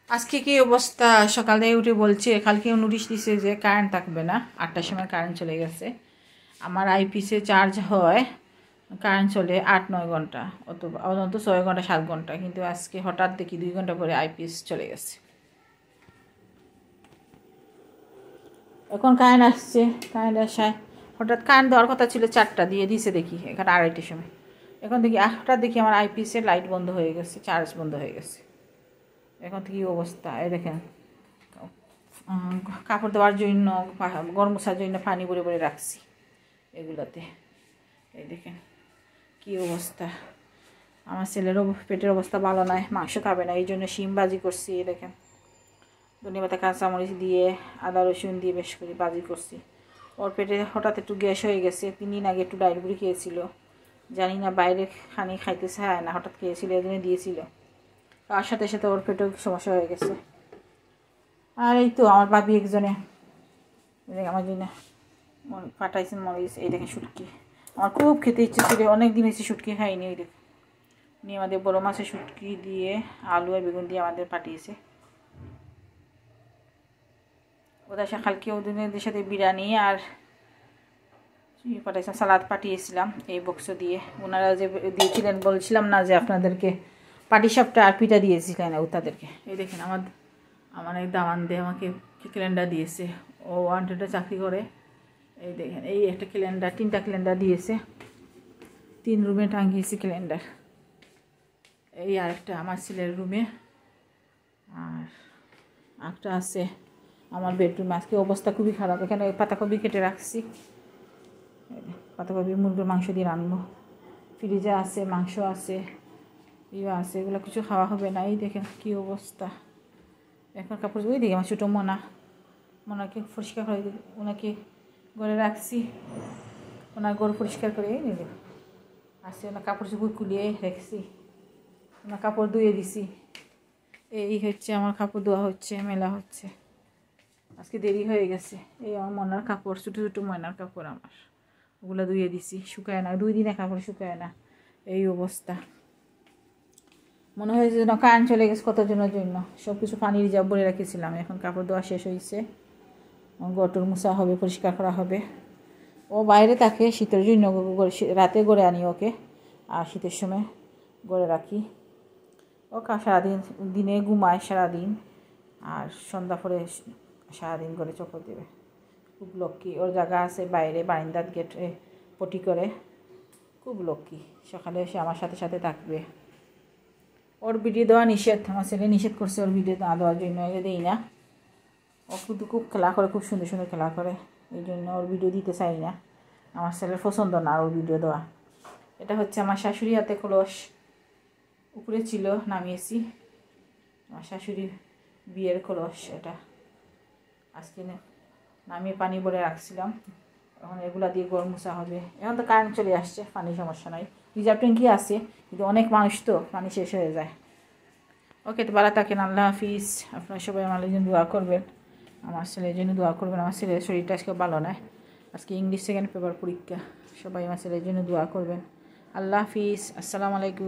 আজকে কি অবস্থা? সকালে উঠে বলছে কালকে নোটিশ দিছে যে কারেন্ট থাকবে না, 8টার সময় কারেন্ট চলে গেছে। আমার আইপিসে চার্জ হয়, কারেন্ট চলে 8-9 ঘন্টা, অথবা অন্তত 6 ঘন্টা 7 ঘন্টা, কিন্তু আজকে হঠাৎ দেখি 2 ঘন্টা পরে আইপিএস চলে গেছে। এখন কারেন্ট আসছে, কারেন্ট আসায় হঠাৎ কারেন্ট দেওয়ার কথা ছিল 4টা, দিয়ে দিছে দেখি এখন 2:30টার সময়। এখন দেখি হঠাৎ দেখি আমার আইপিএসের লাইট বন্ধ হয়ে গেছে, চার্জ বন্ধ হয়ে গেছে। এখন তো কী অবস্থা, এই দেখেন কাপড় দেওয়ার জন্য, গরম মোছার জন্য পানি ভরে ভরে রাখছি এগুলোতে। এই দেখেন কী অবস্থা। আমার ছেলেরও পেটের অবস্থা ভালো নয়, মাংস খাবে না, এই জন্য শিম ভাজি করছি। এই দেখেন ধনেপাতা কাঁচামরিচ দিয়ে আদা রসুন দিয়ে বেশ করে ভাজি করছি। ওর পেটে হঠাৎ একটু গ্যাস হয়ে গেছে, 3 দিন আগে একটু ডাইলবুড়ি খেয়েছিল, জানি না বাইরে খানি খাইতে চায় না, হঠাৎ খেয়েছিল, এই জন্য দিয়েছিল। তার সাথে সাথে ওর পেটেও সমস্যা হয়ে গেছে। আর এই তো আমার ভাবি একজনে আমার জন্য পাঠাইছেন মরিচ। এই দেখেন শুটকি, আমার খুব খেতে ইচ্ছে ছিল, অনেক দিন হয়েছে শুটকি খাইনি। ওই দেখেন উনি আমাদের বড়ো মাছের শুটকি দিয়ে আলু আর বেগুন দিয়ে আমাদের পাঠিয়েছে। ওদের কালকে ওদের সাথে বিরিয়ানি আর পাঠাইছিলাম, সালাদ পাঠিয়েছিলাম এই বক্স দিয়ে। ওনারা যে দিয়েছিলেন, বলছিলাম না যে আপনাদেরকে পাটিসাপটা আর পিঠা দিয়েছিলেন তাদেরকে। এই দেখেন আমার এক দামান দিয়ে আমাকে ক্যালেন্ডার দিয়েছে, ও 100 চাকরি করে। এই দেখেন এই একটা ক্যালেন্ডার, 3টা ক্যালেন্ডার দিয়েছে, 3 রুমে টাঙিয়েছে ক্যালেন্ডার। এই আরেকটা আমার ছেলের রুমে, আর একটা আছে আমার বেডরুমে। আজকে অবস্থা খুবই খারাপ, এখানে পাতাকপি কেটে রাখছি, পাতাকপি মুরগির মাংস দিয়ে রান্নবো। ফ্রিজে আছে মাংস আছে, ইয়ে আছে, এগুলো কিছু খাওয়া হবে না। এই দেখেন কী অবস্থা। এখন কাপড় ওই দেখি আমার ছোটো মোনাকে পরিষ্কার করে ওনাকে ঘরে রাখছি, ওনার ঘর পরিষ্কার করে আসছে, ওনার কাপড় চোপড় কুলিয়ে রেখেছি, ওনার কাপড় ধুয়ে দিছি। এই হচ্ছে আমার কাপড় ধোয়া হচ্ছে, মেলা হচ্ছে। আজকে দেরি হয়ে গেছে। এই আমার ময়নার কাপড়, ছোটো ছোটো ময়নার কাপড় আমার, ওগুলো ধুয়ে দিছি, শুকায় না, 2 দিনে কাপড় শুকায় না। এই অবস্থা, মনে হয়েছে যেন কারেন্ট চলে গেছে কতজনের জন্য। সব কিছু পানি রিজার্ভ বলে রেখেছিলাম, এখন কাপড় ধোয়া শেষ হয়েছে, গটর মোছা হবে, পরিষ্কার করা হবে। ও বাইরে থাকে শীতের জন্য, রাতে গড়ে আনি ওকে, আর শীতের সময় গড়ে রাখি। ও সারাদিন দিনে ঘুমায় সারাদিন, আর সন্ধ্যা পরে সারাদিন করে চক্কর দেবে। খুব লক্ষ্মী, ওর জায়গা আছে বাইরে বারান্দার গেটে পটি করে, খুব লক্ষ্মী। সকালে এসে আমার সাথে সাথে থাকবে। ওর ভিডিও দেওয়া নিষেধ, আমার ছেলে নিষেধ করছে ওর ভিডিও না দেওয়ার জন্য, এলে দিই না। ও কিন্তু খুব খেলা করে, খুব সুন্দর সুন্দর খেলা করে, এই জন্য ওর ভিডিও দিতে চাই না। আমার ছেলের পছন্দ না ওর ভিডিও দেওয়া। এটা হচ্ছে আমার শাশুড়ি হাতে কলস, উপরে ছিল নামিয়েছি, আমার শাশুড়ির বিয়ের কলস। এটা আজকে নামিয়ে পানি ভরে রাখছিলাম, এখন এগুলা দিয়ে গরম মোছা হবে। এখন তো কারেন্ট চলে আসছে, পানির সমস্যা নাই, রিজার্ভ ট্যাঙ্কি আছে, কিন্তু অনেক মানুষ তো পানি শেষ হয়ে যায়। ওকে, তো ভালো থাকেন, আল্লাহ হাফিজ। আপনারা সবাই আমার জন্য দোয়া করবেন, আমার ছেলের জন্য দোয়া করবেন। আমার ছেলের শরীরটা আজকে ভালো নয়, আজকে ইংলিশ 2nd পেপার পরীক্ষা। সবাই আমার ছেলের জন্য দোয়া করবেন। আল্লাহ হাফিজ, আসসালামু আলাইকুম।